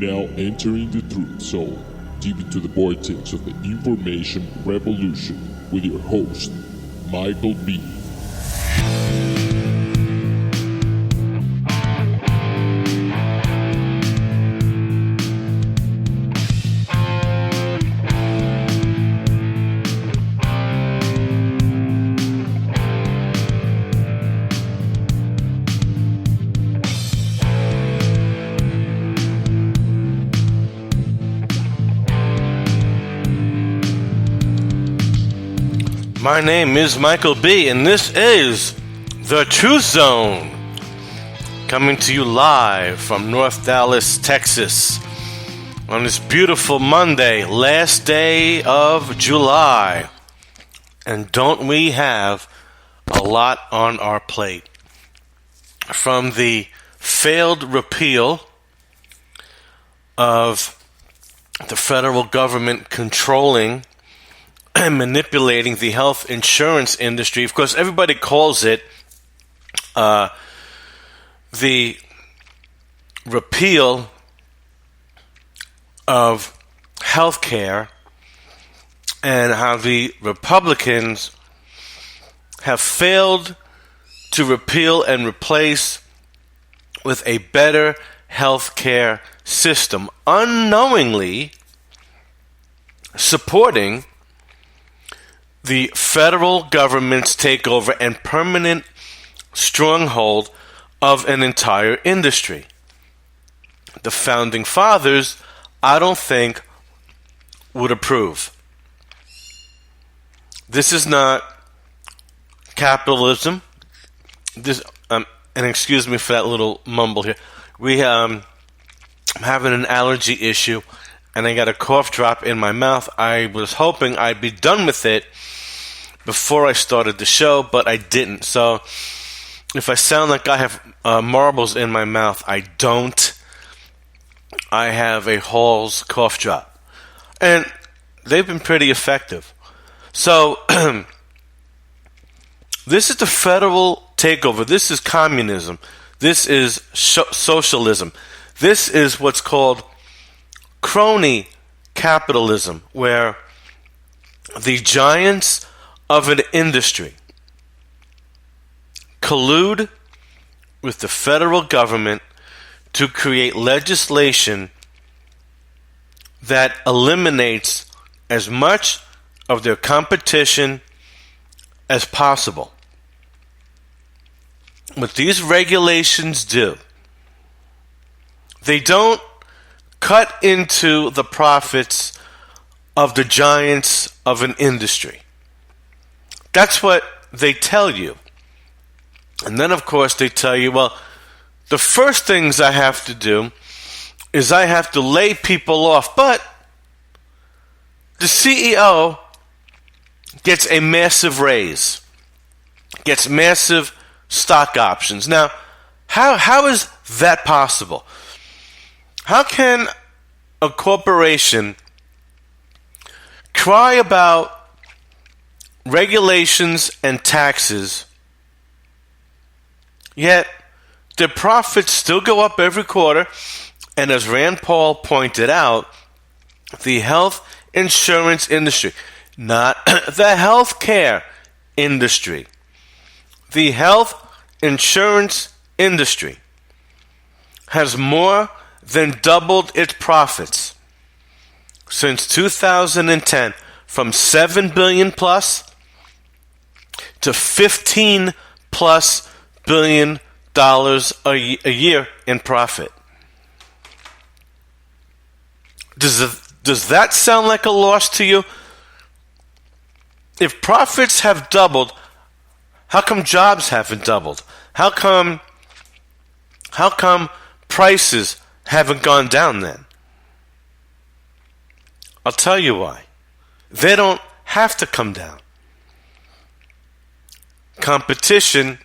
now entering the truth zone, deep into the vortex of the information revolution with your host, Michael B. My name is Michael B, and this is The Truth Zone, coming to you live from North Dallas, Texas, on this beautiful Monday, last day of July. And don't we have a lot on our plate? From the failed repeal of the federal government controlling and manipulating the health insurance industry. Of course, everybody calls it the repeal of health care, and how the Republicans have failed to repeal and replace with a better health care system, unknowingly supporting the federal government's takeover and permanent stronghold of an entire industry. The founding fathers, I don't think, would approve. This is not capitalism. This, and excuse me for that little mumble here. I'm having an allergy issue, and I got a cough drop in my mouth. I was hoping I'd be done with it before I started the show, but I didn't. So if I sound like I have marbles in my mouth, I don't. I have a Hall's cough drop, and they've been pretty effective. So this is the federal takeover. This is communism. This is socialism. This is what's called crony capitalism, where the giants of an industry collude with the federal government to create legislation that eliminates as much of their competition as possible. What these regulations do, they don't cut into the profits of the giants of an industry. That's what they tell you. And then, of course, they tell you, well, the first things I have to do is I have to lay people off. But the CEO gets a massive raise, gets massive stock options. Now, how is that possible? How can a corporation cry about regulations and taxes, yet their profits still go up every quarter? And as Rand Paul pointed out, the health insurance industry, not the health care industry, the health insurance industry has more than doubled its profits since 2010, from $7 billion plus to $15 plus billion a year in profit. Does that sound like a loss to you? If profits have doubled, how come jobs haven't doubled? How come prices haven't gone down then? I'll tell you why. They don't have to come down. Competition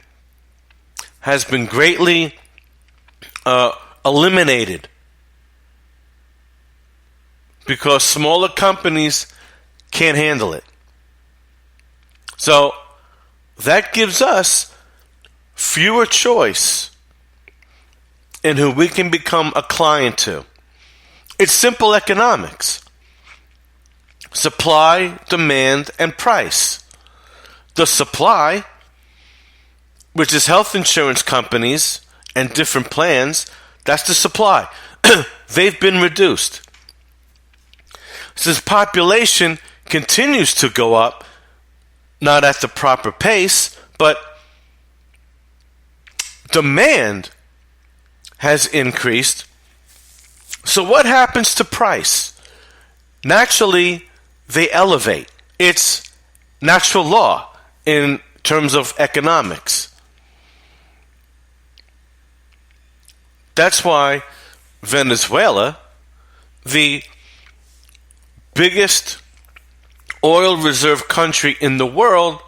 has been greatly eliminated because smaller companies can't handle it. So that gives us fewer choice in who we can become a client to. It's simple economics. Supply, demand, and price. The supply, which is health insurance companies and different plans, that's the supply. They've been reduced. Since population continues to go up, not at the proper pace, but demand has increased. So what happens to price? Naturally, they elevate. It's natural law in terms of economics. That's why Venezuela, the biggest oil reserve country in the world,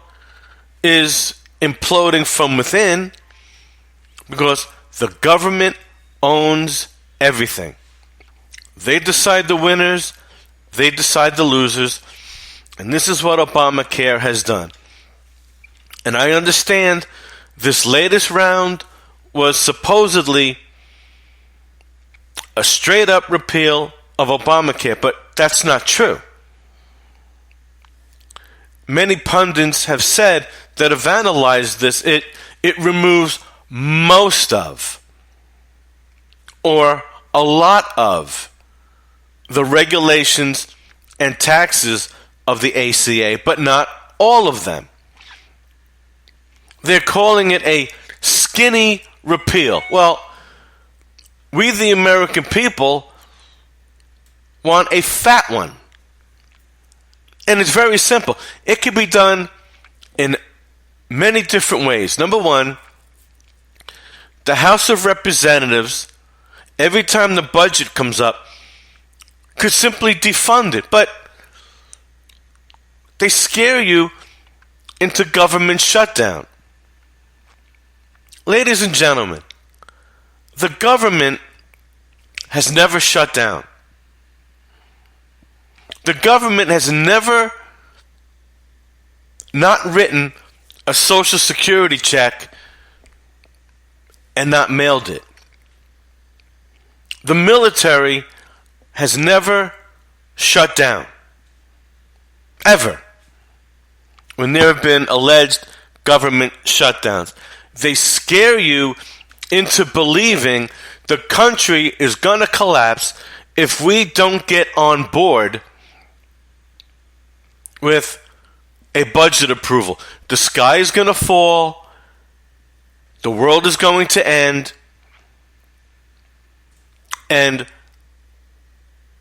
is imploding from within because the government owns everything. They decide the winners, they decide the losers, and this is what Obamacare has done. And I understand this latest round was supposedly a straight up repeal of Obamacare, but that's not true. Many pundits have said that have analyzed this, it removes most of, or a lot of, the regulations and taxes of the ACA, but not all of them. They're calling it a skinny repeal. Well, we the American people want a fat one. And it's very simple. It can be done in many different ways. Number one, the House of Representatives, every time the budget comes up, could simply defund it. But they scare you into government shutdown. Ladies and gentlemen, the government has never shut down. The government has never not written a Social Security check and not mailed it. The military has never shut down. Ever. When there have been alleged government shutdowns. They scare you into believing the country is going to collapse if we don't get on board with a budget approval. The sky is going to fall. The world is going to end. And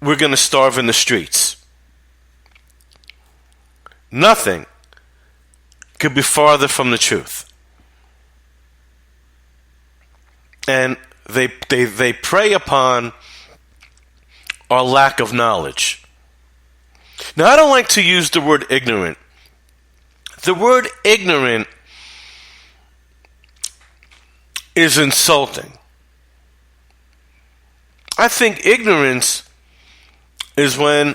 we're going to starve in the streets. Nothing could be farther from the truth. And they prey upon our lack of knowledge. Now, I don't like to use the word ignorant. The word ignorant is insulting. I think ignorance is when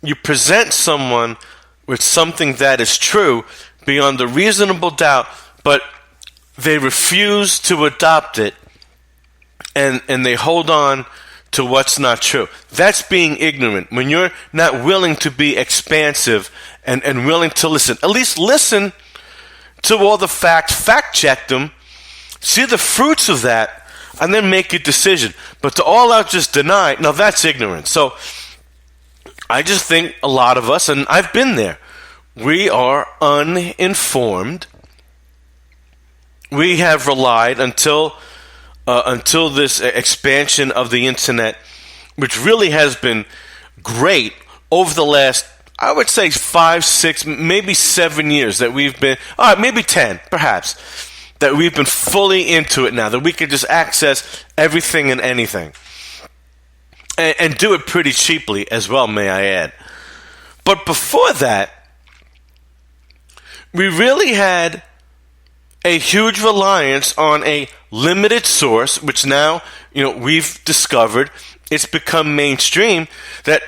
you present someone with something that is true beyond a reasonable doubt, but they refuse to adopt it and they hold on to what's not true. That's being ignorant. When you're not willing to be expansive and willing to listen. At least listen to all the facts, fact check them, see the fruits of that, and then make a decision. But to all out just deny, now that's ignorance. So I just think a lot of us, and I've been there, we are uninformed. We have relied until this expansion of the internet, which really has been great over the last, I would say 5, 6, maybe 7 years that we've been, maybe 10 perhaps, that we've been fully into it now, that we can just access everything and anything. And do it pretty cheaply as well, may I add. But before that, we really had a huge reliance on a limited source, which now, we've discovered it's become mainstream, that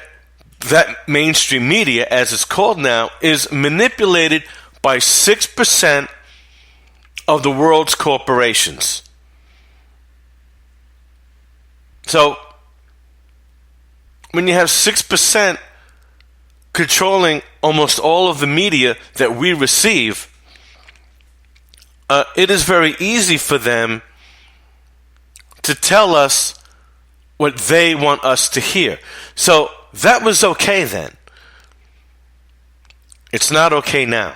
mainstream media, as it's called now, is manipulated by 6% of the world's corporations. So, when you have 6% controlling almost all of the media that we receive, it is very easy for them to tell us what they want us to hear. So that was okay then. It's not okay now.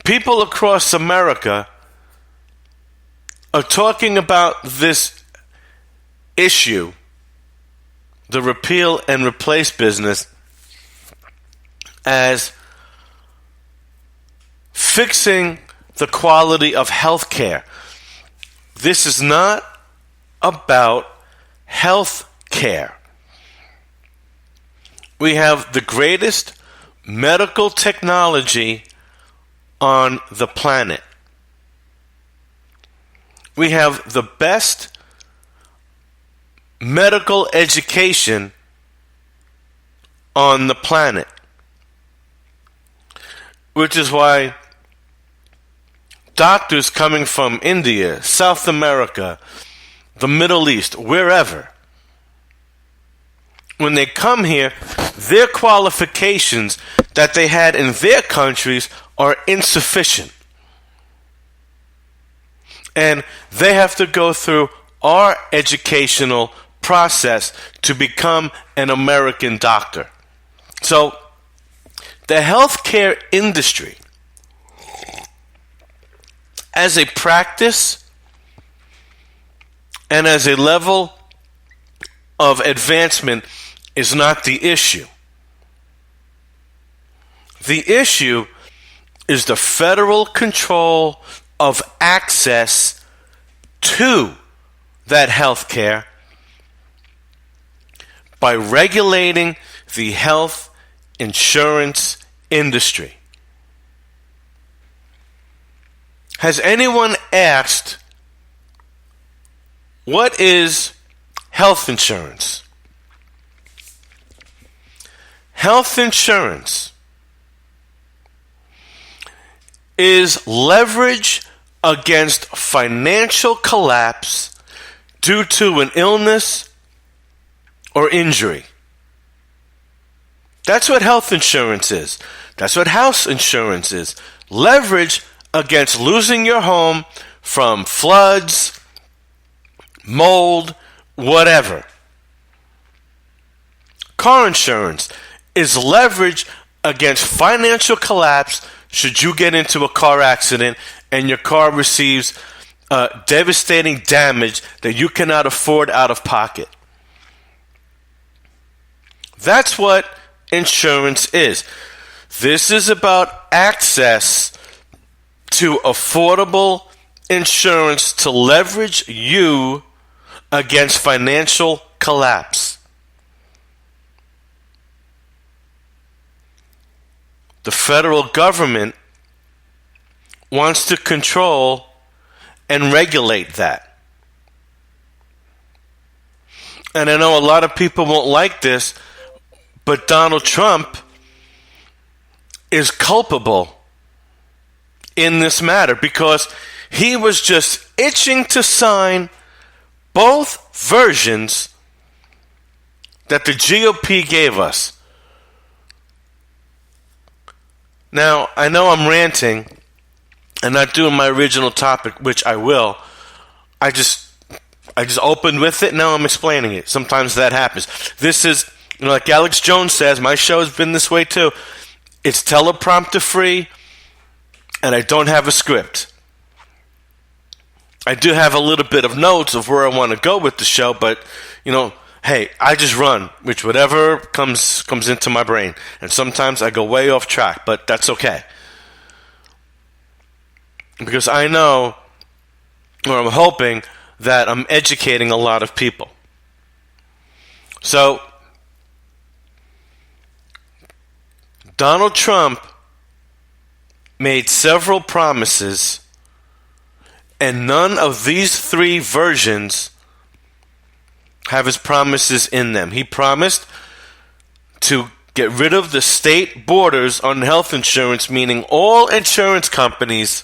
People across America are talking about this issue, the repeal and replace business, as fixing the quality of health care. This is not about health care. We have the greatest medical technology on the planet. We have the best medical education on the planet, which is why doctors coming from India, South America, the Middle East, wherever, when they come here, their qualifications that they had in their countries are insufficient. And they have to go through our educational process to become an American doctor. So, the healthcare industry, as a practice and as a level of advancement, is not the issue. The issue is the federal control of access to that health care by regulating the health insurance industry. Has anyone asked, what is health insurance? Health insurance is leverage against financial collapse due to an illness or injury. That's what health insurance is. That's what house insurance is. Leverage against losing your home from floods, mold, whatever. Car insurance is leverage against financial collapse should you get into a car accident and your car receives devastating damage that you cannot afford out of pocket. That's what insurance is. This is about access to affordable insurance to leverage you against financial collapse. The federal government wants to control and regulate that. And I know a lot of people won't like this, but Donald Trump is culpable in this matter because he was just itching to sign both versions that the GOP gave us. Now, I know I'm ranting and not doing my original topic, which I will. I just opened with it, now I'm explaining it. Sometimes that happens. This is, like Alex Jones says, my show has been this way too. It's teleprompter free, and I don't have a script. I do have a little bit of notes of where I want to go with the show, but, hey, I just run, which whatever comes into my brain. And sometimes I go way off track, but that's okay. Because I know, or I'm hoping, that I'm educating a lot of people. So, Donald Trump made several promises, and none of these three versions have his promises in them. He promised to get rid of the state borders on health insurance, meaning all insurance companies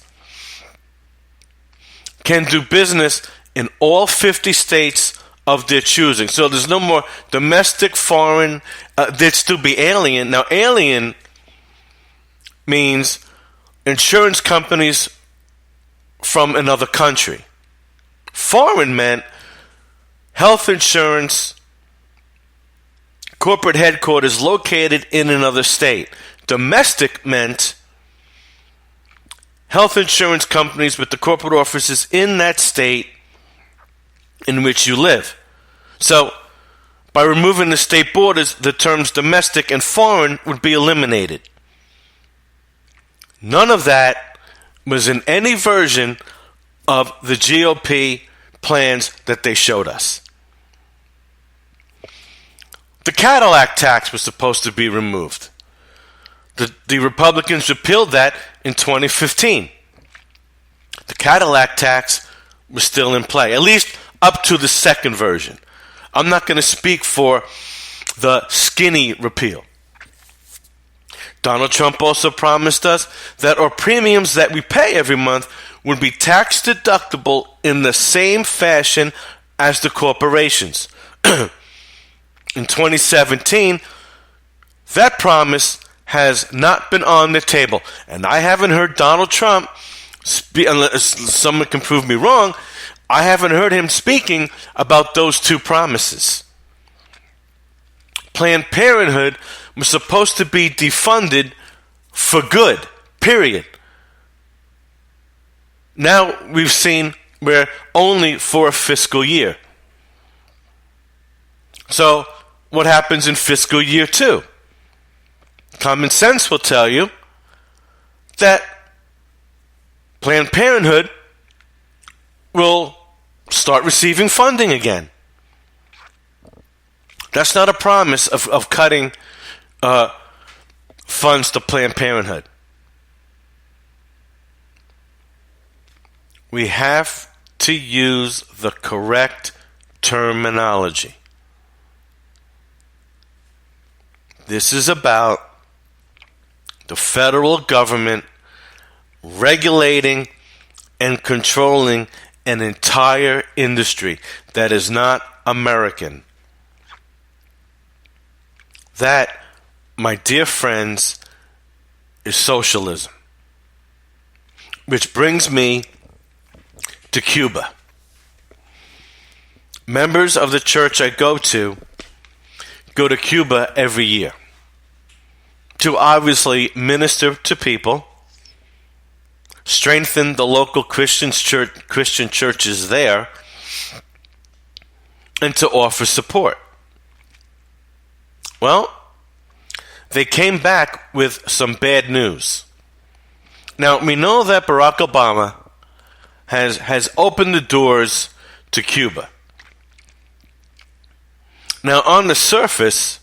can do business in all 50 states of their choosing. So there's no more domestic, foreign, there'd still be alien. Now, alien means insurance companies from another country. Foreign meant health insurance corporate headquarters located in another state. Domestic meant health insurance companies with the corporate offices in that state in which you live. So, by removing the state borders, the terms domestic and foreign would be eliminated. None of that was in any version of the GOP plans that they showed us. The Cadillac tax was supposed to be removed. The Republicans repealed that in 2015. The Cadillac tax was still in play, at least up to the second version. I'm not going to speak for the skinny repeal. Donald Trump also promised us that our premiums that we pay every month would be tax deductible in the same fashion as the corporations. In 2017, that promise has not been on the table. And I haven't heard Donald Trump, unless someone can prove me wrong, I haven't heard him speaking about those two promises. Planned Parenthood was supposed to be defunded for good, period. Now we've seen we're only for a fiscal year. So what happens in fiscal year 2? Common sense will tell you that Planned Parenthood will start receiving funding again. That's not a promise of cutting funds to Planned Parenthood. We have to use the correct terminology. This is about the federal government regulating and controlling an entire industry that is not American. That, my dear friends, is socialism. Which brings me to Cuba. Members of the church I go to Cuba every year to obviously minister to people, strengthen the local Christian churches there, and to offer support. Well, they came back with some bad news. Now, we know that Barack Obama has opened the doors to Cuba. Now, on the surface,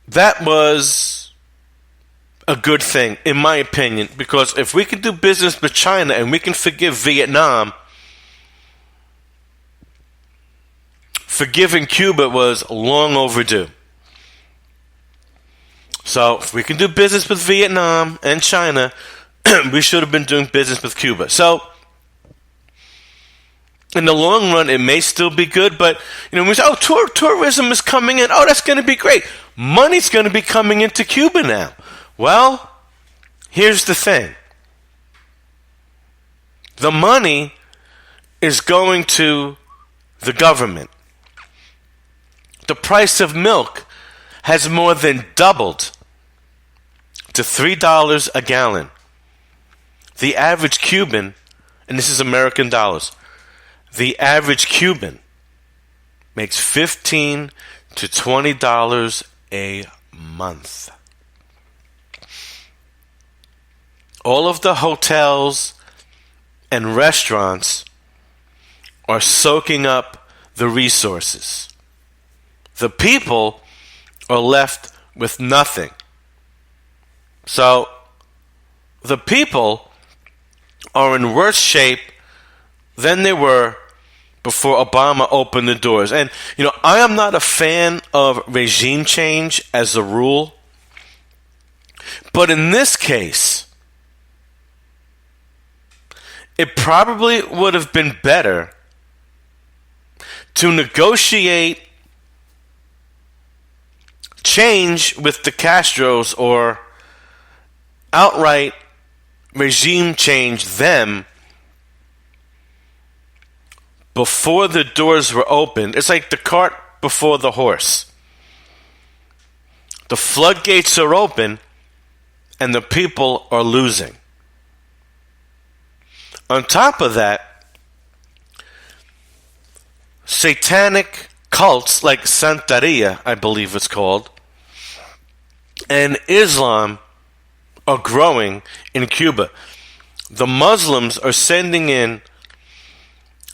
that was a good thing, in my opinion, because if we can do business with China and we can forgive Vietnam, forgiving Cuba was long overdue. So, if we can do business with Vietnam and China, we should have been doing business with Cuba. So, in the long run, it may still be good, but, we say, tourism is coming in. Oh, that's going to be great. Money's going to be coming into Cuba now. Well, here's the thing. The money is going to the government. The price of milk has more than doubled to $3 a gallon. The average Cuban, and this is American dollars, the average Cuban makes $15 to $20 a month. All of the hotels and restaurants are soaking up the resources. The people are left with nothing. So, the people are in worse shape than they were before Obama opened the doors. And, I am not a fan of regime change as a rule. But in this case, it probably would have been better to negotiate change with the Castros or outright regime change them before the doors were opened. It's like the cart before the horse. The floodgates are open and the people are losing. On top of that, satanic cults like Santeria, I believe it's called, and Islam are growing in Cuba. The Muslims are sending in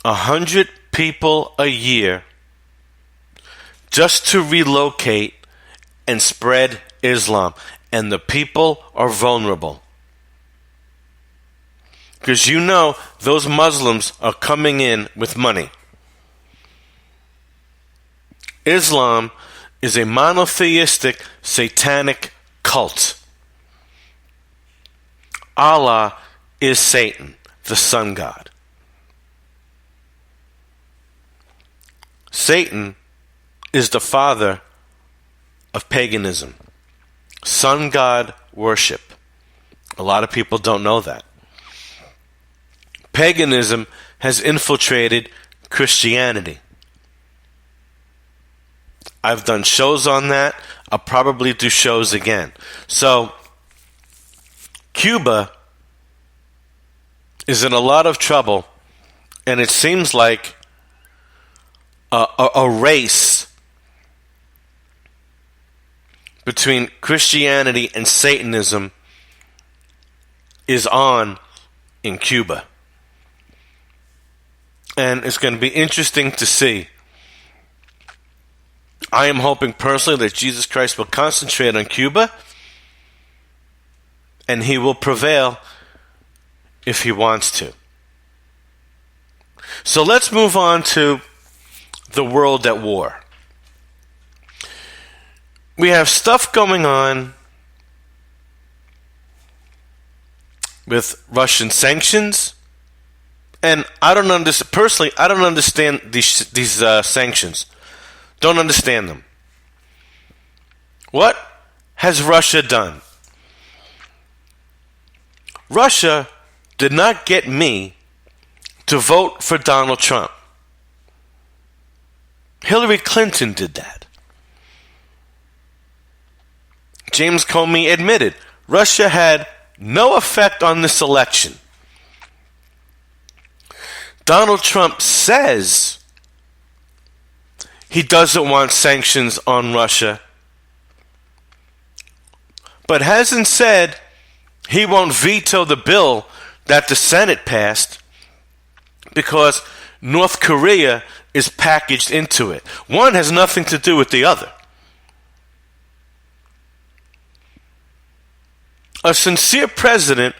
100 people a year just to relocate and spread Islam. And the people are vulnerable. Because you know those Muslims are coming in with money. Islam is a monotheistic, satanic cult. Allah is Satan, the sun god. Satan is the father of paganism, sun god worship. A lot of people don't know that. Paganism has infiltrated Christianity. I've done shows on that. I'll probably do shows again. So, Cuba is in a lot of trouble, and it seems like a race between Christianity and Satanism is on in Cuba. And it's going to be interesting to see. I am hoping personally that Jesus Christ will concentrate on Cuba and he will prevail if he wants to. So let's move on to the world at war. We have stuff going on with Russian sanctions, and I don't understand. Personally, I don't understand these sanctions. Don't understand them. What has Russia done? Russia did not get me to vote for Donald Trump. Hillary Clinton did that. James Comey admitted Russia had no effect on this election. Donald Trump says he doesn't want sanctions on Russia, but hasn't said he won't veto the bill that the Senate passed because North Korea is packaged into it. One has nothing to do with the other. A sincere president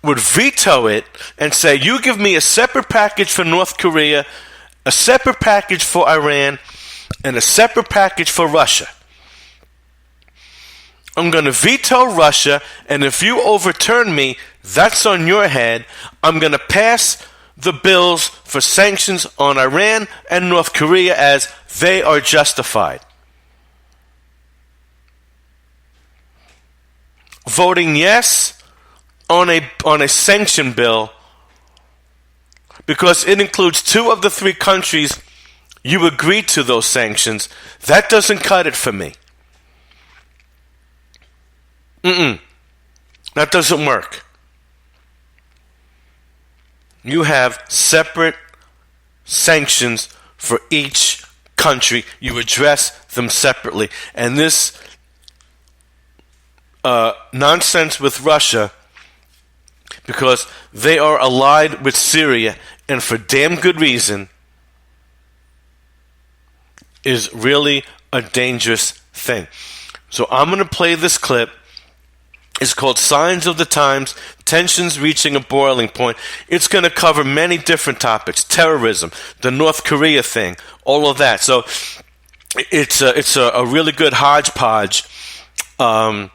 would veto it and say, you give me a separate package for North Korea, a separate package for Iran, and a separate package for Russia. I'm going to veto Russia, and if you overturn me, that's on your head. I'm going to pass the bills for sanctions on Iran and North Korea as they are justified. Voting yes on a sanction bill because it includes 2 of the 3 countries you agreed to those sanctions, that doesn't cut it for me. That doesn't work. You have separate sanctions for each country. You address them separately. And this nonsense with Russia, because they are allied with Syria, and for damn good reason, is really a dangerous thing. So I'm going to play this clip. It's called Signs of the Times, Tensions Reaching a Boiling Point. It's going to cover many different topics. Terrorism, the North Korea thing, all of that. So it's a really good hodgepodge of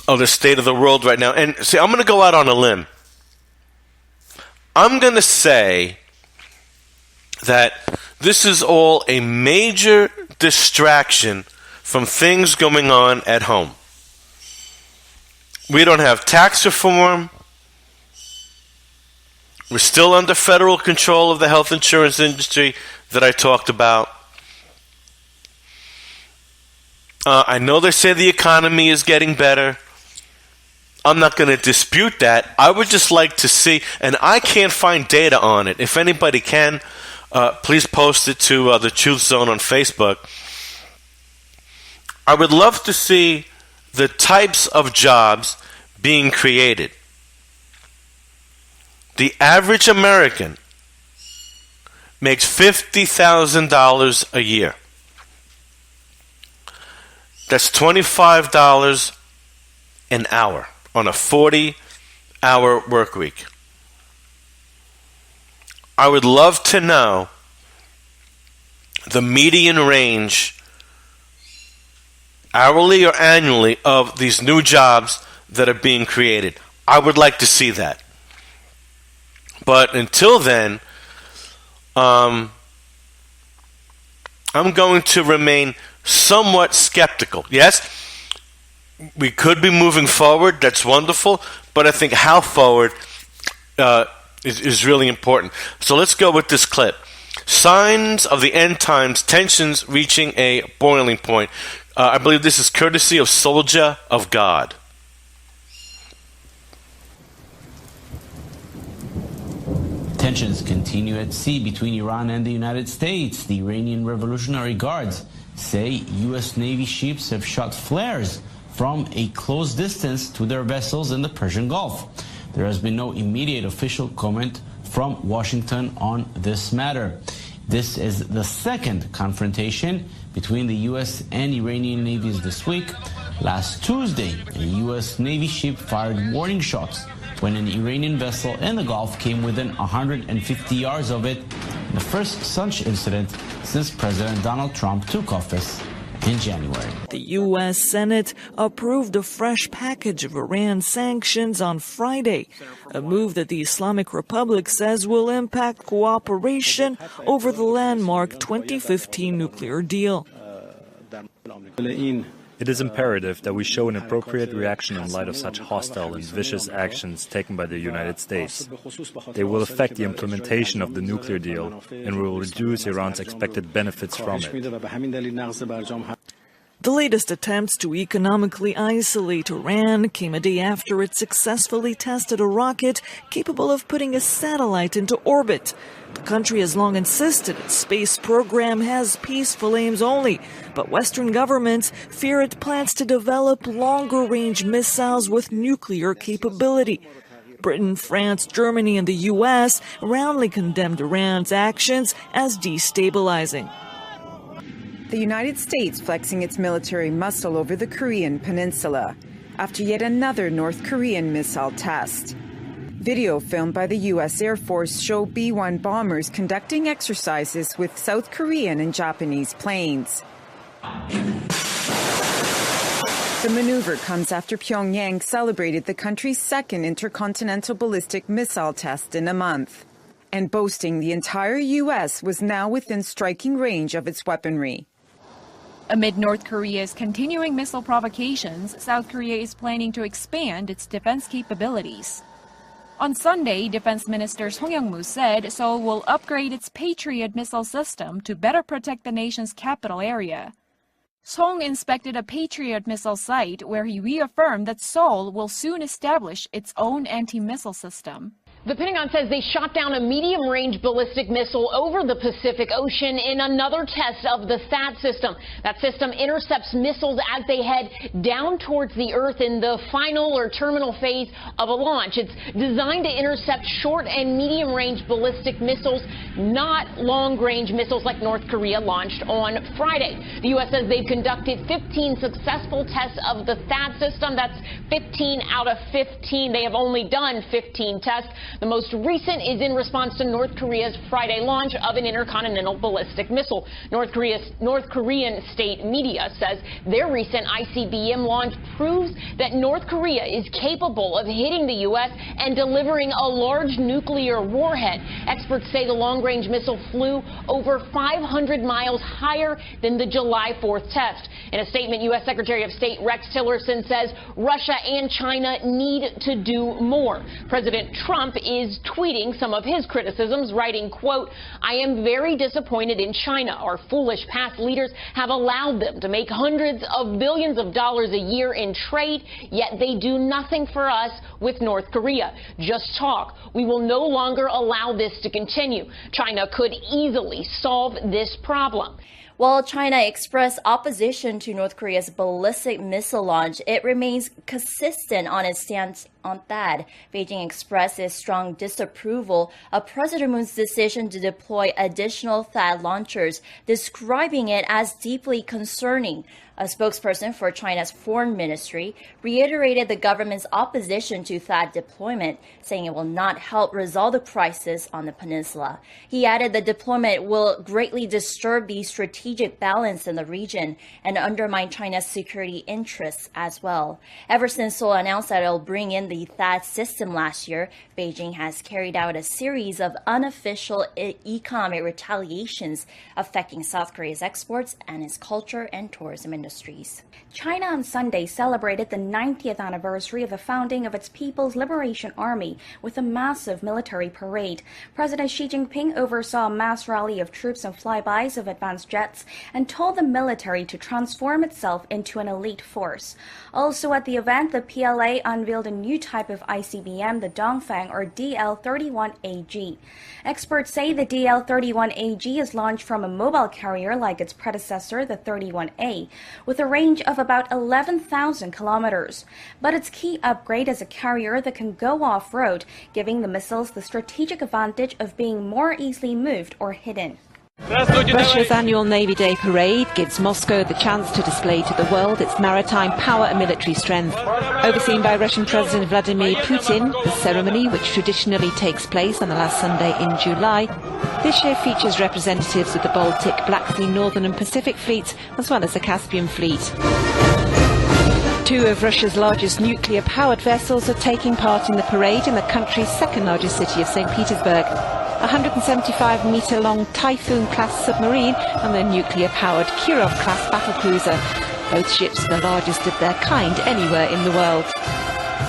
the state of the world right now. And see, I'm going to go out on a limb. I'm going to say that This is all a major distraction from things going on at home. We don't have tax reform. We're still under federal control of the health insurance industry that I talked about. I know they say the economy is getting better. I'm not going to dispute that. I would just like to see, and I can't find data on it. If anybody can, please post it to the Truth Zone on Facebook. I would love to see the types of jobs being created. The average American makes $50,000 a year. That's $25 an hour on a 40-hour work week. I would love to know the median range, hourly or annually, of these new jobs that are being created. I would like to see that. But until then, I'm going to remain somewhat skeptical. Yes, we could be moving forward. That's wonderful. But I think how forward is really important. So let's go with this clip. Signs of the end times, tensions reaching a boiling point. I believe this is courtesy of Soldier of God. Tensions continue at sea between Iran and the United States. The Iranian Revolutionary Guards say U.S. Navy ships have shot flares from a close distance to their vessels in the Persian Gulf. There has been no immediate official comment from Washington on this matter. This is the second confrontation between the U.S. and Iranian navies this week. Last Tuesday, a U.S. Navy ship fired warning shots when an Iranian vessel in the Gulf came within 150 yards of it, the first such incident since President Donald Trump took office in January. The U.S. Senate approved a fresh package of Iran sanctions on Friday, a move that the Islamic Republic says will impact cooperation over the landmark 2015 nuclear deal. It is imperative that we show an appropriate reaction in light of such hostile and vicious actions taken by the United States. They will affect the implementation of the nuclear deal and will reduce Iran's expected benefits from it. The latest attempts to economically isolate Iran came a day after it successfully tested a rocket capable of putting a satellite into orbit. The country has long insisted its space program has peaceful aims only, but Western governments fear it plans to develop longer-range missiles with nuclear capability. Britain, France, Germany, and the U.S. roundly condemned Iran's actions as destabilizing. The United States flexing its military muscle over the Korean peninsula after yet another North Korean missile test. Video filmed by the U.S. Air Force show B-1 bombers conducting exercises with South Korean and Japanese planes. The maneuver comes after Pyongyang celebrated the country's second intercontinental ballistic missile test in a month, and boasting the entire U.S. was now within striking range of its weaponry. Amid North Korea's continuing missile provocations, South Korea is planning to expand its defense capabilities. On Sunday, Defense Minister Song Young-moo said Seoul will upgrade its Patriot missile system to better protect the nation's capital area. Song inspected a Patriot missile site where he reaffirmed that Seoul will soon establish its own anti-missile system. The Pentagon says they shot down a medium-range ballistic missile over the Pacific Ocean in another test of the THAAD system. That system intercepts missiles as they head down towards the Earth in the final or terminal phase of a launch. It's designed to intercept short and medium-range ballistic missiles, not long-range missiles like North Korea launched on Friday. The U.S. says they've conducted 15 successful tests of the THAAD system. That's 15 out of 15. They have only done 15 tests. The most recent is in response to North Korea's Friday launch of an intercontinental ballistic missile. North Korean state media says their recent ICBM launch proves that North Korea is capable of hitting the U.S. and delivering a large nuclear warhead. Experts say the long-range missile flew over 500 miles higher than the July 4th test. In a statement, U.S. Secretary of State Rex Tillerson says Russia and China need to do more. President Trump is tweeting some of his criticisms, writing, quote, "I am very disappointed in China. Our foolish past leaders have allowed them to make hundreds of billions of dollars a year in trade, yet they do nothing for us with North Korea. Just talk. We will no longer allow this to continue. China could easily solve this problem." While China expressed opposition to North Korea's ballistic missile launch, it remains consistent on its stance on THAAD. Beijing expressed its strong disapproval of President Moon's decision to deploy additional THAAD launchers, describing it as deeply concerning. A spokesperson for China's foreign ministry reiterated the government's opposition to THAAD deployment, saying it will not help resolve the crisis on the peninsula. He added the deployment will greatly disturb the strategic balance in the region and undermine China's security interests as well. Ever since Seoul announced that it will bring in the THAAD system last year, Beijing has carried out a series of unofficial economic retaliations affecting South Korea's exports and its culture and tourism industries. China on Sunday celebrated the 90th anniversary of the founding of its People's Liberation Army with a massive military parade. President Xi Jinping oversaw a mass rally of troops and flybys of advanced jets and told the military to transform itself into an elite force. Also at the event, the PLA unveiled a new type of ICBM, the Dongfang or DL-31AG. Experts say the DL-31AG is launched from a mobile carrier like its predecessor, the 31A, with a range of about 11,000 kilometers. But its key upgrade is a carrier that can go off-road, giving the missiles the strategic advantage of being more easily moved or hidden. Russia's annual Navy Day parade gives Moscow the chance to display to the world its maritime power and military strength. Overseen by Russian President Vladimir Putin, the ceremony, which traditionally takes place on the last Sunday in July, this year features representatives of the Baltic, Black Sea, Northern and Pacific fleets, as well as the Caspian fleet. Two of Russia's largest nuclear-powered vessels are taking part in the parade in the country's second-largest city of St. Petersburg. A 175-metre-long Typhoon-class submarine and the nuclear-powered Kirov-class battlecruiser. Both ships are the largest of their kind anywhere in the world.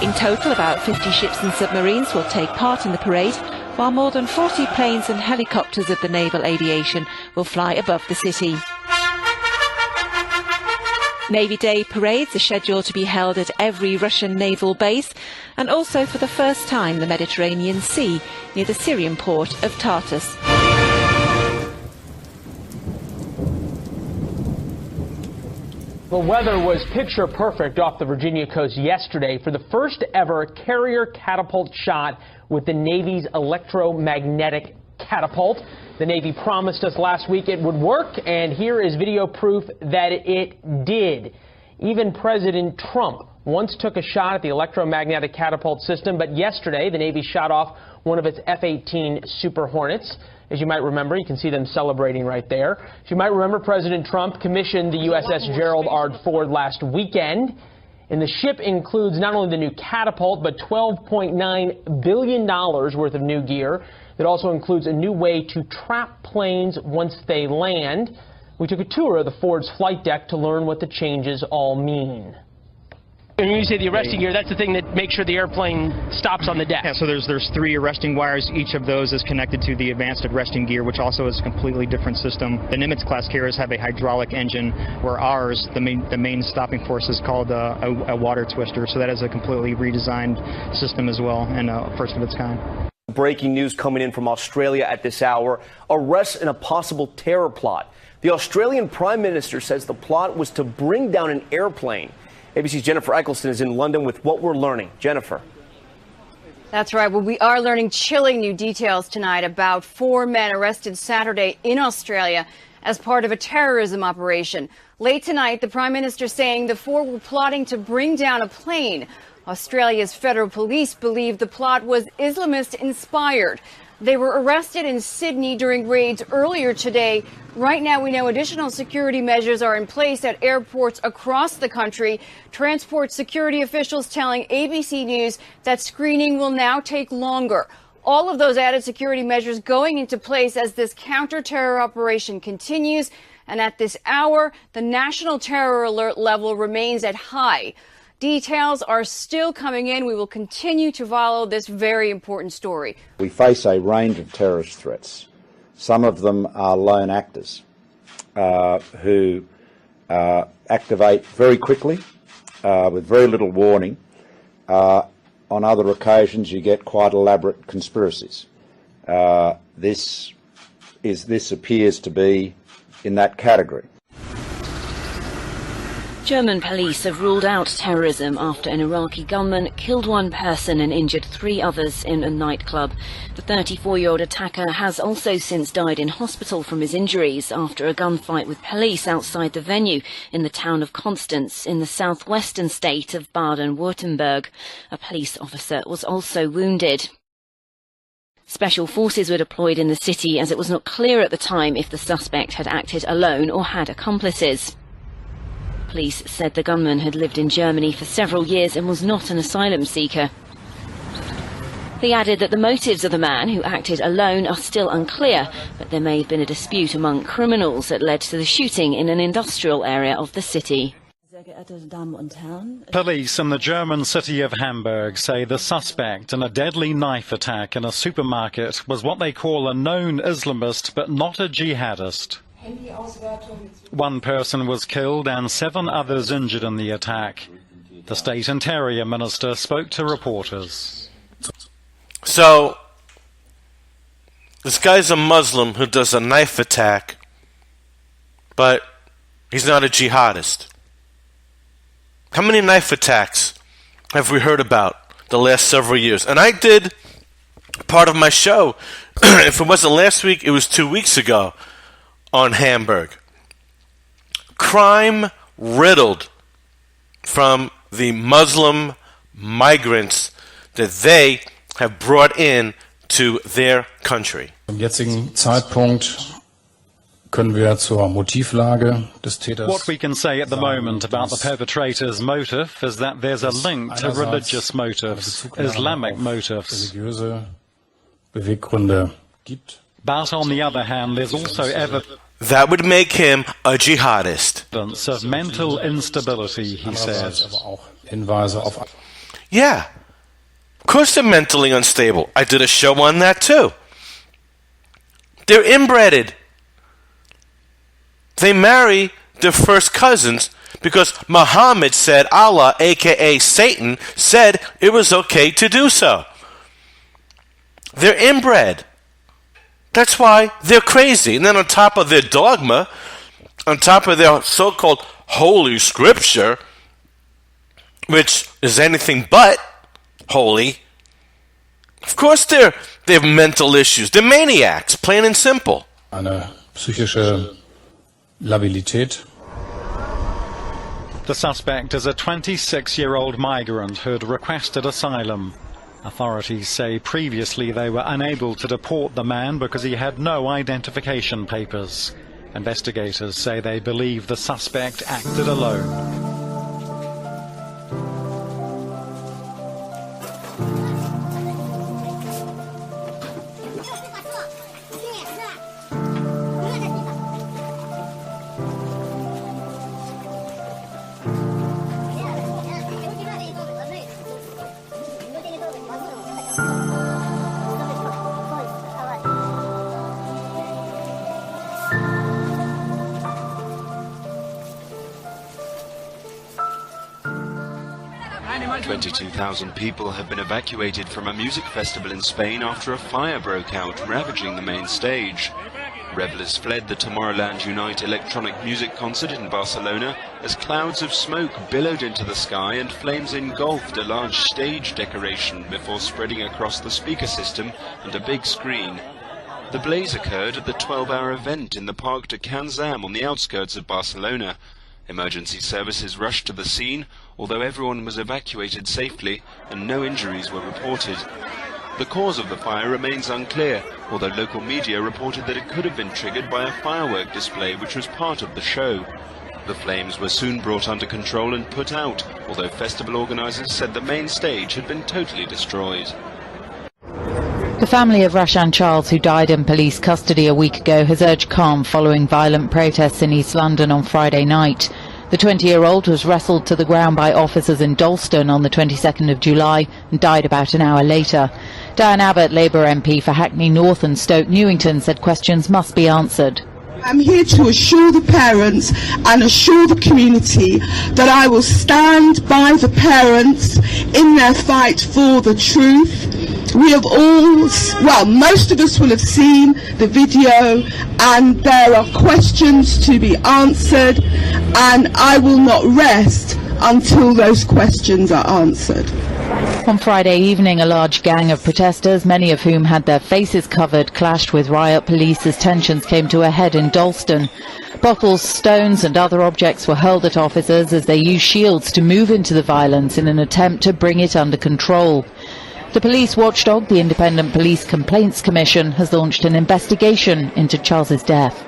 In total, about 50 ships and submarines will take part in the parade, while more than 40 planes and helicopters of the naval aviation will fly above the city. Navy Day parades are scheduled to be held at every Russian naval base and also for the first time the Mediterranean Sea near the Syrian port of Tartus. The weather was picture perfect off the Virginia coast yesterday for the first ever carrier catapult shot with the Navy's electromagnetic catapult. The Navy promised us last week it would work, and here is video proof that it did. Even President Trump once took a shot at the electromagnetic catapult system, but yesterday the Navy shot off one of its F-18 Super Hornets. As you might remember, you can see them celebrating right there. As you might remember, President Trump commissioned the USS Gerald R. Ford last weekend. And the ship includes not only the new catapult, but $12.9 billion worth of new gear. It also includes a new way to trap planes once they land. We took a tour of the Ford's flight deck to learn what the changes all mean. When you say the arresting gear, that's the thing that makes sure the airplane stops on the deck. Yeah, so there's 3 arresting wires. Each of those is connected to the advanced arresting gear, which also is a completely different system. The Nimitz-class carriers have a hydraulic engine, where ours, the main stopping force, is called a water twister. So that is a completely redesigned system as well, and first of its kind. Breaking news coming in from Australia at this hour. Arrests in a possible terror plot. The Australian Prime Minister says the plot was to bring down an airplane. ABC's Jennifer Eccleston is in London with what we're learning. Jennifer. That's right. Well, we are learning chilling new details tonight about 4 men arrested Saturday in Australia as part of a terrorism operation. Late tonight, the Prime Minister saying the 4 were plotting to bring down a plane. Australia's federal police believe the plot was Islamist-inspired. They were arrested in Sydney during raids earlier today. Right now, we know additional security measures are in place at airports across the country. Transport security officials telling ABC News that screening will now take longer. All of those added security measures going into place as this counter-terror operation continues. And at this hour, the national terror alert level remains at high. Details are still coming in. We will continue to follow this very important story. We face a range of terrorist threats. Some of them are lone actors who activate very quickly with very little warning. On other occasions, you get quite elaborate conspiracies. This appears to be in that category. German police have ruled out terrorism after an Iraqi gunman killed one person and injured 3 others in a nightclub. The 34-year-old attacker has also since died in hospital from his injuries after a gunfight with police outside the venue in the town of Constance in the southwestern state of Baden-Württemberg. A police officer was also wounded. Special forces were deployed in the city as it was not clear at the time if the suspect had acted alone or had accomplices. Police said the gunman had lived in Germany for several years and was not an asylum seeker. They added that the motives of the man who acted alone are still unclear, but there may have been a dispute among criminals that led to the shooting in an industrial area of the city. Police in the German city of Hamburg say the suspect in a deadly knife attack in a supermarket was what they call a known Islamist but not a jihadist. 1 person was killed and 7 others injured in the attack. The State Interior Minister spoke to reporters. So, this guy's a Muslim who does a knife attack, but he's not a jihadist. How many knife attacks have we heard about the last several years? And I did part of my show, if it wasn't last week, it was 2 weeks ago, on Hamburg. Crime riddled from the Muslim migrants that they have brought in to their country. Zum jetzigen Zeitpunkt können wir zur Motivlage des Täters. What we can say at the moment about the perpetrator's motive is that there's a link to religious motives, Islamic motives. Religiöse Beweggründe gibt. But on the other hand, there's also evidence that would make him a jihadist. Of mental instability, he says. Yeah, of course they're mentally unstable. I did a show on that too. They're inbred. They marry their first cousins because Muhammad said, Allah, aka Satan, said it was okay to do so. They're inbred. That's why they're crazy. And then on top of their dogma, on top of their so-called holy scripture, which is anything but holy, of course they have mental issues. They're maniacs, plain and simple. Eine psychische Labilität. The suspect is a 26-year-old migrant who had requested asylum. Authorities say previously they were unable to deport the man because he had no identification papers. Investigators say they believe the suspect acted alone. People have been evacuated from a music festival in Spain after a fire broke out, ravaging the main stage. Revelers fled the Tomorrowland Unite electronic music concert in Barcelona as clouds of smoke billowed into the sky and flames engulfed a large stage decoration before spreading across the speaker system and a big screen. The blaze occurred at the 12-hour event in the Parc de Can Zam on the outskirts of Barcelona. Emergency services rushed to the scene, although everyone was evacuated safely and no injuries were reported. The cause of the fire remains unclear, although local media reported that it could have been triggered by a firework display which was part of the show. The flames were soon brought under control and put out, although festival organisers said the main stage had been totally destroyed. The family of Rashan Charles, who died in police custody a week ago, has urged calm following violent protests in East London on Friday night. The 20-year-old was wrestled to the ground by officers in Dalston on the 22nd of July and died about an hour later. Diane Abbott, Labour MP for Hackney North and Stoke Newington, said questions must be answered. I'm here to assure the parents and assure the community that I will stand by the parents in their fight for the truth. We have all, well, most of us will have seen the video, and there are questions to be answered, and I will not rest until those questions are answered. On Friday evening, a large gang of protesters, many of whom had their faces covered, clashed with riot police as tensions came to a head in Dalston. Bottles, stones and other objects were hurled at officers as they used shields to move into the violence in an attempt to bring it under control. The police watchdog, the Independent Police Complaints Commission, has launched an investigation into Charles's death.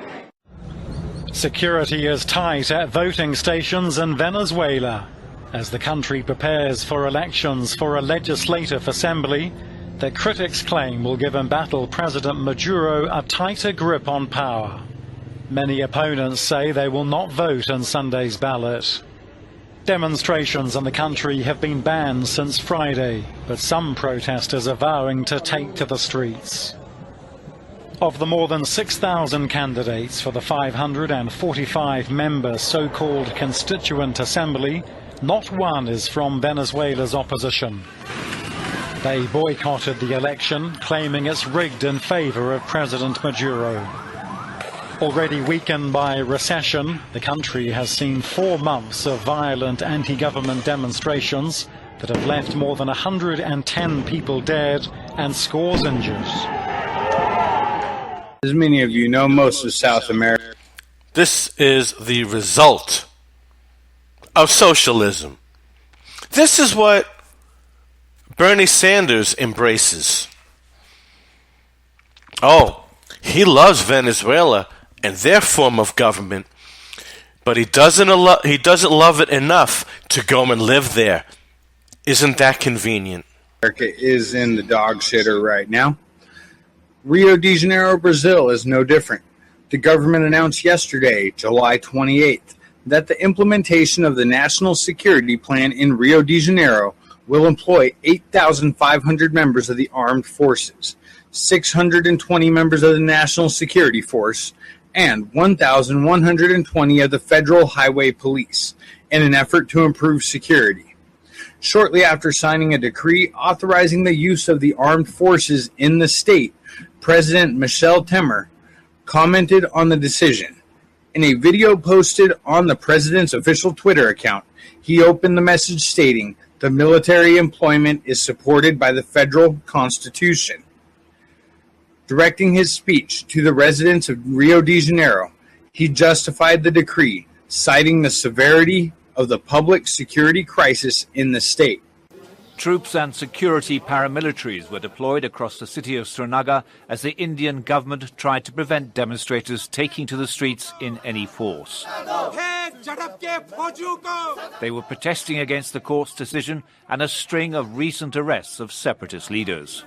Security is tight at voting stations in Venezuela as the country prepares for elections for a legislative assembly that critics claim will give embattled President Maduro a tighter grip on power. Many opponents say they will not vote in Sunday's ballot. Demonstrations in the country have been banned since Friday, but some protesters are vowing to take to the streets. Of the more than 6,000 candidates for the 545-member so-called Constituent Assembly, not one is from Venezuela's opposition. They boycotted the election, claiming it's rigged in favor of President Maduro. Already weakened by recession, the country has seen 4 months of violent anti-government demonstrations that have left more than 110 people dead and scores injured. As many of you know, most of South America. This is the result of socialism. This is what Bernie Sanders embraces. Oh, he loves Venezuela and their form of government, but he doesn't love it enough to go and live there. Isn't that convenient? America is in the dog shitter right now. Rio de Janeiro, Brazil is no different. The government announced yesterday, July 28th, that the implementation of the National Security Plan in Rio de Janeiro will employ 8,500 members of the armed forces, 620 members of the National Security Force, and 1,120 of the Federal Highway Police in an effort to improve security. Shortly after signing a decree authorizing the use of the armed forces in the state, President Michel Temer commented on the decision. In a video posted on the president's official Twitter account, he opened the message stating, "The military employment is supported by the federal constitution." Directing his speech to the residents of Rio de Janeiro, he justified the decree, citing the severity of the public security crisis in the state. Troops and security paramilitaries were deployed across the city of Srinagar as the Indian government tried to prevent demonstrators taking to the streets in any force. They were protesting against the court's decision and a string of recent arrests of separatist leaders.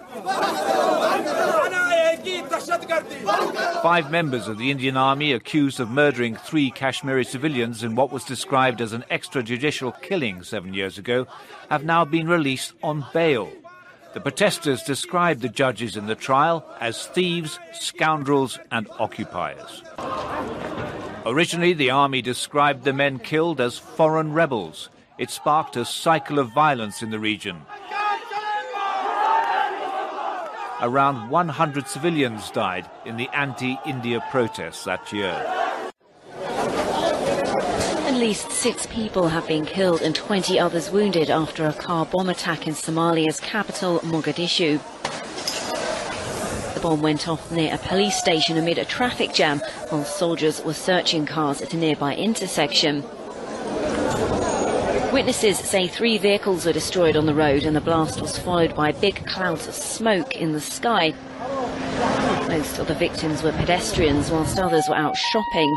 5 members of the Indian Army accused of murdering 3 Kashmiri civilians in what was described as an extrajudicial killing 7 years ago have now been released on bail. The protesters described the judges in the trial as thieves, scoundrels and occupiers. Originally, the army described the men killed as foreign rebels. It sparked a cycle of violence in the region. Around 100 civilians died in the anti-India protests that year. At least 6 people have been killed and 20 others wounded after a car bomb attack in Somalia's capital, Mogadishu. The bomb went off near a police station amid a traffic jam while soldiers were searching cars at a nearby intersection. Witnesses say 3 vehicles were destroyed on the road and the blast was followed by big clouds of smoke in the sky. Most of the victims were pedestrians whilst others were out shopping.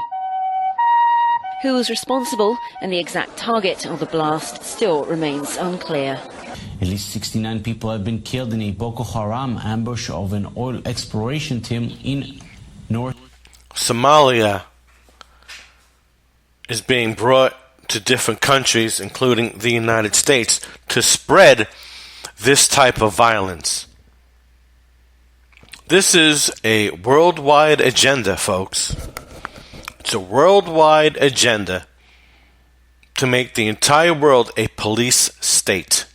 Who was responsible and the exact target of the blast still remains unclear. At least 69 people have been killed in a Boko Haram ambush of an oil exploration team in North Somalia is being brought to different countries, including the United States, to spread this type of violence. This is a worldwide agenda, folks. It's a worldwide agenda to make the entire world a police state.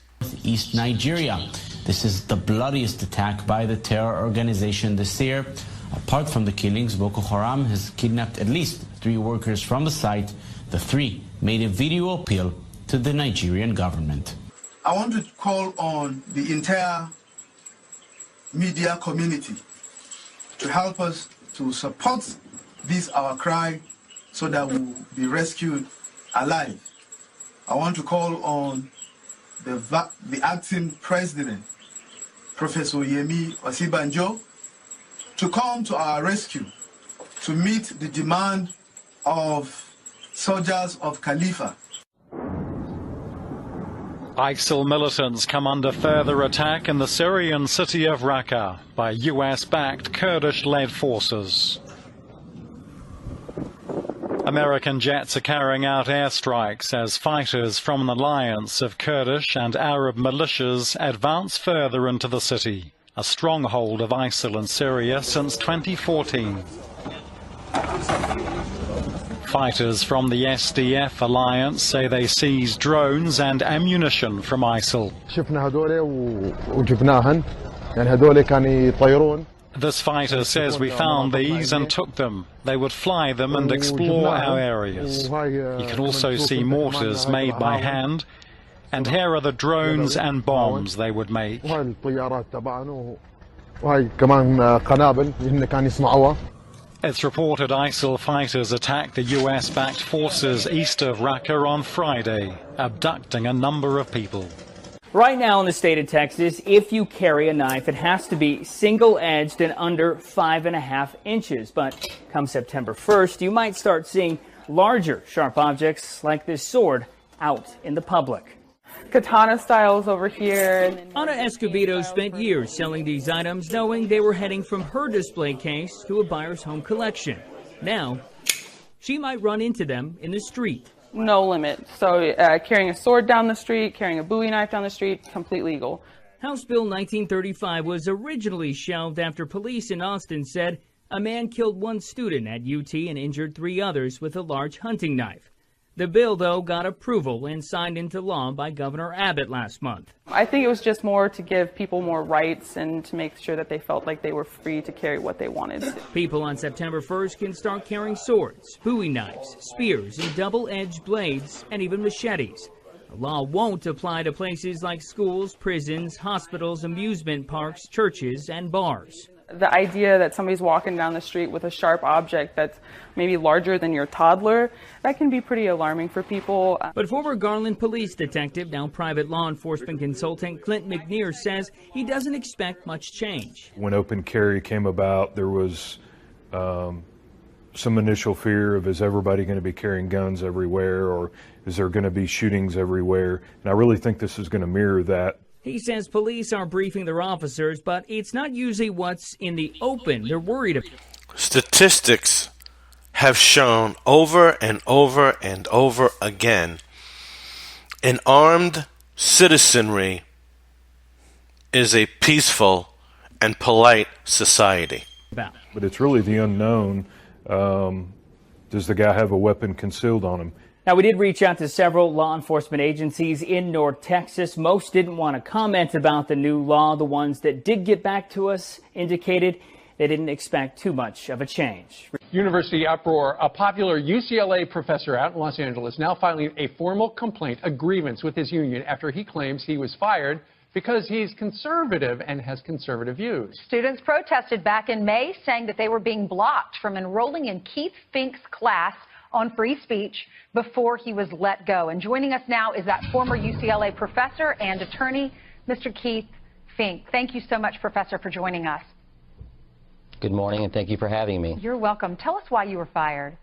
East Nigeria. This is the bloodiest attack by the terror organization this year. Apart from the killings, Boko Haram has kidnapped at least 3 workers from the site. The 3 made a video appeal to the Nigerian government. I want to call on the entire media community to help us to support this our cry so that we will be rescued alive. I want to call on the acting president, Professor Yemi Osibanjo, to come to our rescue to meet the demand of soldiers of Khalifa. ISIL militants come under further attack in the Syrian city of Raqqa by US-backed Kurdish-led forces. American jets are carrying out airstrikes as fighters from an alliance of Kurdish and Arab militias advance further into the city, a stronghold of ISIL in Syria since 2014. Fighters from the SDF alliance say they seized drones and ammunition from ISIL. This fighter says we found these and took them. They would fly them and explore our areas. You can also see mortars made by hand. And here are the drones and bombs they would make. It's reported ISIL fighters attacked the US-backed forces east of Raqqa on Friday, abducting a number of people. Right now in the state of Texas, if you carry a knife, it has to be single-edged and under 5.5 inches. But come September 1st, you might start seeing larger, sharp objects like this sword out in the public. Katana styles over here. Ana Escobedo spent years selling these items, knowing they were heading from her display case to a buyer's home collection. Now, she might run into them in the street. No limit. So carrying a sword down the street, carrying a Bowie knife down the street, completely legal. House Bill 1935 was originally shelved after police in Austin said a man killed 1 student at UT and injured 3 others with a large hunting knife. The bill, though, got approval and signed into law by Governor Abbott last month. I think it was just more to give people more rights and to make sure that they felt like they were free to carry what they wanted. People on September 1st can start carrying swords, Bowie knives, spears, and double-edged blades, and even machetes. The law won't apply to places like schools, prisons, hospitals, amusement parks, churches, and bars. The idea that somebody's walking down the street with a sharp object that's maybe larger than your toddler, that can be pretty alarming for people. But former Garland police detective, now private law enforcement consultant Clint McNear says he doesn't expect much change. When open carry came about, there was some initial fear of, is everybody going to be carrying guns everywhere, or is there going to be shootings everywhere? And I really think this is going to mirror that. He says police are briefing their officers, but it's not usually what's in the open they're worried about. Statistics have shown over and over and over again an armed citizenry is a peaceful and polite society. But it's really the unknown. Does the guy have a weapon concealed on him? Now, we did reach out to several law enforcement agencies in North Texas. Most didn't want to comment about the new law. The ones that did get back to us indicated they didn't expect too much of a change. University uproar. A popular UCLA professor out in Los Angeles now filing a formal complaint, a grievance with his union after he claims he was fired because he's conservative and has conservative views. Students protested back in May, saying that they were being blocked from enrolling in Keith Fink's class on free speech before he was let go. And joining us now is that former UCLA professor and attorney, Mr. Keith Fink. Thank you so much, Professor, for joining us. Good morning, and thank you for having me. You're welcome. Tell us why you were fired.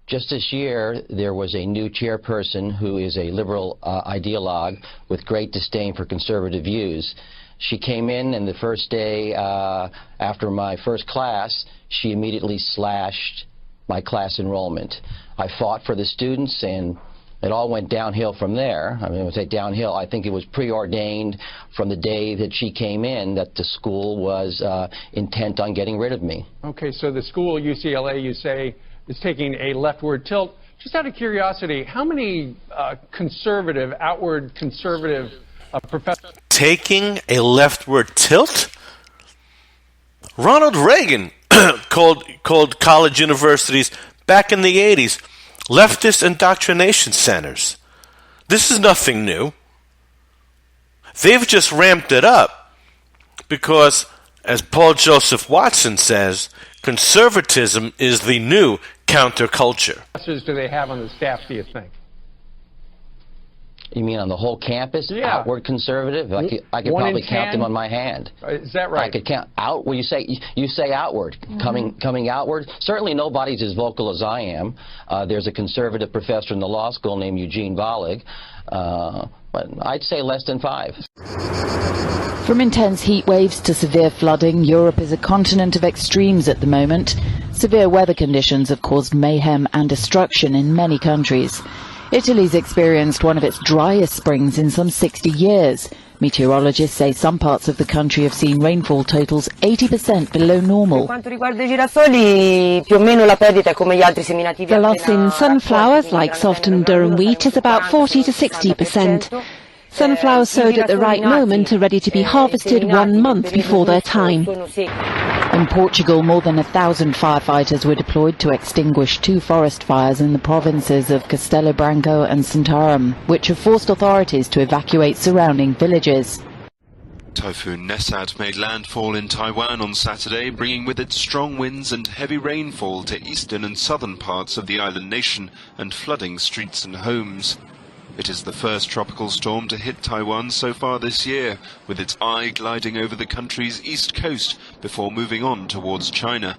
Just this year, there was a new chairperson who is a liberal ideologue with great disdain for conservative views. She came in, and the first day after my first class, she immediately slashed my class enrollment. I fought for the students, and it all went downhill from there. I mean, I would say downhill. I think it was preordained from the day that she came in that the school was intent on getting rid of me. Okay, so the school, UCLA, you say, is taking a leftward tilt. Just out of curiosity, how many outward conservative professors... Taking a leftward tilt? Ronald Reagan called college universities back in the 80s leftist indoctrination centers. This is nothing new. They've just ramped it up because, as Paul Joseph Watson says, conservatism is the new counterculture. Professors do they have on the staff, do you think? You mean on the whole campus? Yeah. Outward conservative? I could probably count them on my hand. Is that right? I could count out. Well, you say outward, coming outward. Certainly, nobody's as vocal as I am. There's a conservative professor in the law school named Eugene Vollig, but I'd say less than 5. From intense heat waves to severe flooding, Europe is a continent of extremes at the moment. Severe weather conditions have caused mayhem and destruction in many countries. Italy's experienced one of its driest springs in some 60 years. Meteorologists say some parts of the country have seen rainfall totals 80% below normal. The loss in sunflowers, like soft and durum wheat, is about 40 to 60%. Sunflowers sowed at the right moment are ready to be harvested 1 month before their time. In Portugal, more than 1,000 firefighters were deployed to extinguish 2 forest fires in the provinces of Castelo Branco and Santarém, which have forced authorities to evacuate surrounding villages. Typhoon Nesat made landfall in Taiwan on Saturday, bringing with it strong winds and heavy rainfall to eastern and southern parts of the island nation and flooding streets and homes. It is the first tropical storm to hit Taiwan so far this year, with its eye gliding over the country's east coast before moving on towards China.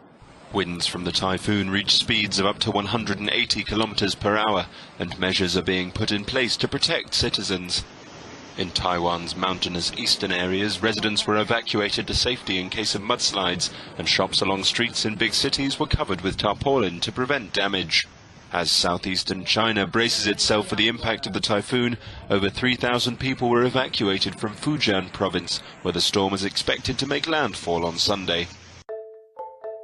Winds from the typhoon reach speeds of up to 180 kilometers per hour, and measures are being put in place to protect citizens. In Taiwan's mountainous eastern areas, residents were evacuated to safety in case of mudslides, and shops along streets in big cities were covered with tarpaulin to prevent damage. As southeastern China braces itself for the impact of the typhoon, over 3,000 people were evacuated from Fujian province, where the storm is expected to make landfall on Sunday.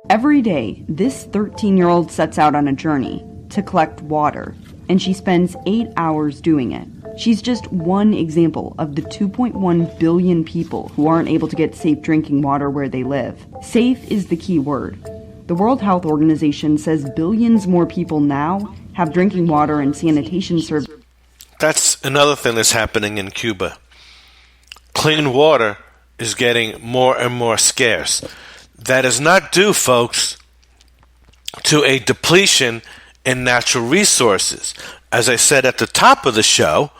Every day, this 13-year-old sets out on a journey to collect water, and she spends 8 hours doing it. She's just one example of the 2.1 billion people who aren't able to get safe drinking water where they live. Safe is the key word. The World Health Organization says billions more people now have drinking water and sanitation services. That's another thing that's happening in Cuba. Clean water is getting more and more scarce. That is not due, folks, to a depletion in natural resources. As I said at the top of the show,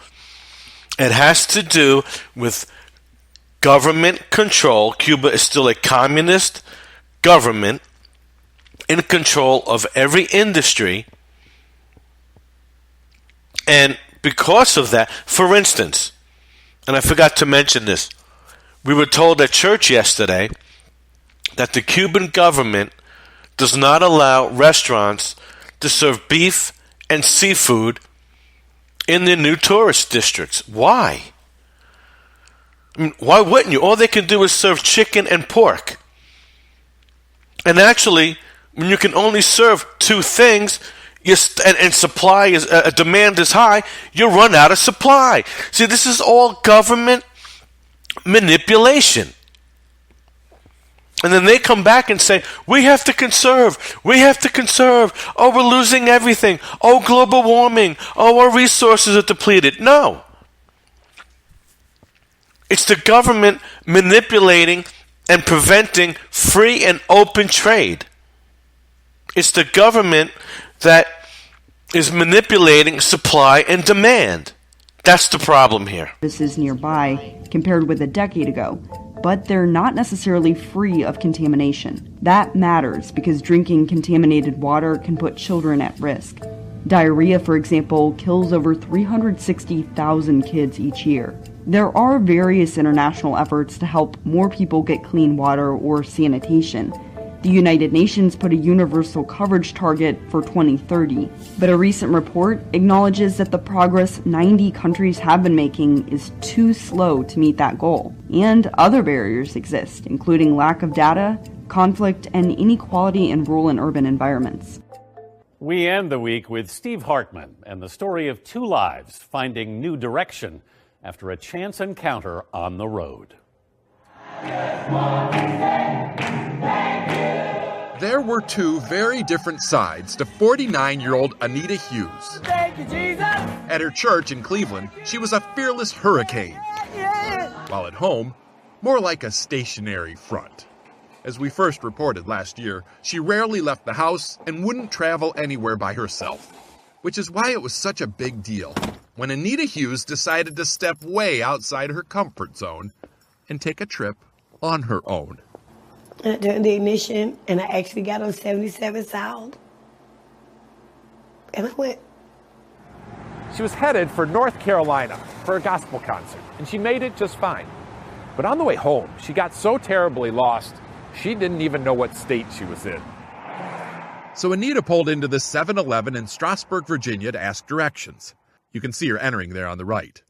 it has to do with government control. Cuba is still a communist government in control of every industry, and because of that, for instance, and I forgot to mention this, we were told at church yesterday that the Cuban government does not allow restaurants to serve beef and seafood in the new tourist districts. Why? I mean, why wouldn't you? All they can do is serve chicken and pork. And actually, when you can only serve 2 things, and supply is demand is high, you run out of supply. See, this is all government manipulation. And then they come back and say, we have to conserve. Oh, we're losing everything. Oh, global warming. Oh, our resources are depleted. No. It's the government manipulating and preventing free and open trade. It's the government that is manipulating supply and demand. That's the problem here. This is nearby compared with a decade ago, but they're not necessarily free of contamination. That matters because drinking contaminated water can put children at risk. Diarrhea, for example, kills over 360,000 kids each year. There are various international efforts to help more people get clean water or sanitation. The United Nations put a universal coverage target for 2030, but a recent report acknowledges that the progress 90 countries have been making is too slow to meet that goal. And other barriers exist, including lack of data, conflict, and inequality in rural and urban environments. We end the week with Steve Hartman and the story of two lives finding new direction after a chance encounter on the road. There were two very different sides to 49-year-old Anita Hughes. Thank you, Jesus. At her church in Cleveland, she was a fearless hurricane. While at home, more like a stationary front. As we first reported last year, she rarely left the house and wouldn't travel anywhere by herself. Which is why it was such a big deal when Anita Hughes decided to step way outside her comfort zone and take a trip on her own. I turned the ignition, and I actually got on 77 South. And I went. She was headed for North Carolina for a gospel concert, and she made it just fine. But on the way home, she got so terribly lost, she didn't even know what state she was in. So Anita pulled into the 7-Eleven in Strasburg, Virginia to ask directions. You can see her entering there on the right.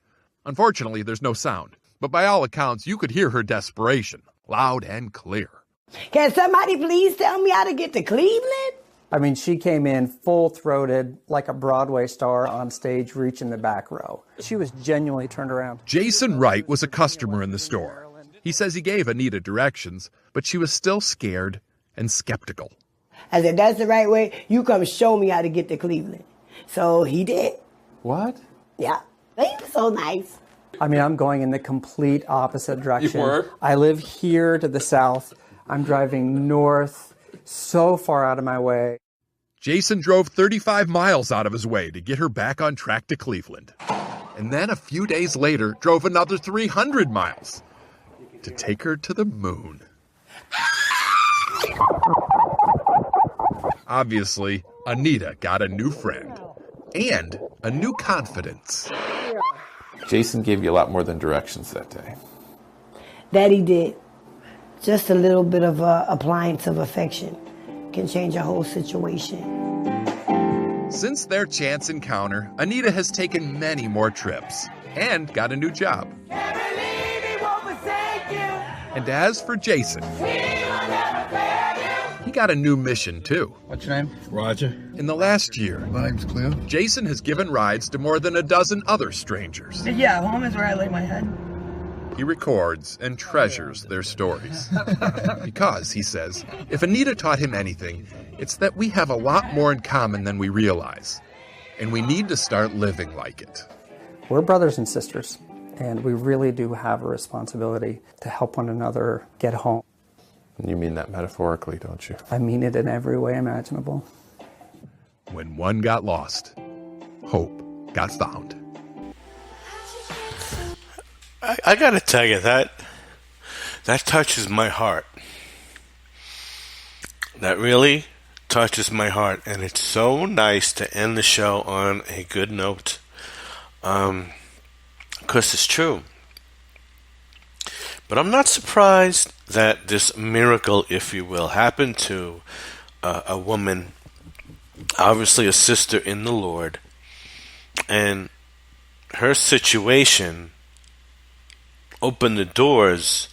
Unfortunately, there's no sound, but by all accounts, you could hear her desperation, loud and clear. Can somebody please tell me how to get to Cleveland? I mean, she came in full-throated, like a Broadway star on stage, reaching the back row. She was genuinely turned around. Jason Wright was a customer in the store. He says he gave Anita directions, but she was still scared and skeptical. I said, that's the right way. You come show me how to get to Cleveland. So he did. What? Yeah. He was so nice. I mean, I'm going in the complete opposite direction. You were? I live here to the south. I'm driving north, so far out of my way. Jason drove 35 miles out of his way to get her back on track to Cleveland. And then a few days later, drove another 300 miles to take her to the moon. Obviously, Anita got a new friend and a new confidence. Jason gave you a lot more than directions that day. That he did. Just a little bit of appliance of affection can change a whole situation. Since their chance encounter, Anita has taken many more trips and got a new job. And as for Jason, he got a new mission too. What's your name? Roger. In the last year, My name's Cleo. Jason has given rides to more than a dozen other strangers. Yeah, home is where I lay my head. He records and treasures their stories. Because, he says, if Anita taught him anything, it's that we have a lot more in common than we realize. And we need to start living like it. We're brothers and sisters, and we really do have a responsibility to help one another get home. And you mean that metaphorically, don't you? I mean it in every way imaginable. When one got lost, hope got found. I gotta tell you, that touches my heart. That really touches my heart, and it's so nice to end the show on a good note. Because it's true. But I'm not surprised that this miracle, if you will, happened to a woman, obviously a sister in the Lord, and her situation opened the doors,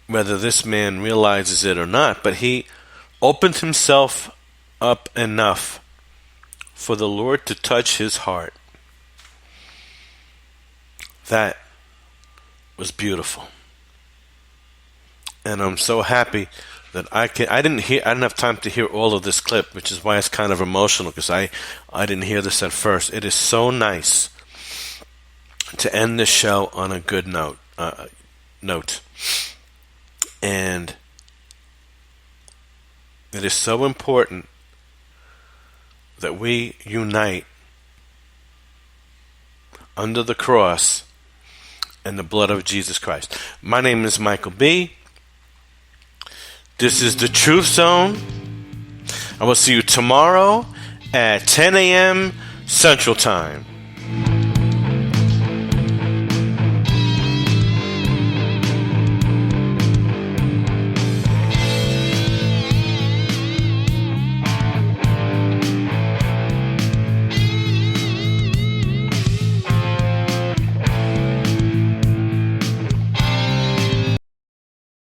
whether this man realizes it or not, but he opened himself up enough for the Lord to touch his heart. That was beautiful. And I'm so happy that I didn't have time to hear all of this clip, which is why it's kind of emotional, because I didn't hear this at first. It is so nice to end the show on a good note. And it is so important that we unite under the cross and the blood of Jesus Christ. My name is Michael B. This is the Truth Zone. I will see you tomorrow at 10 a.m. Central Time.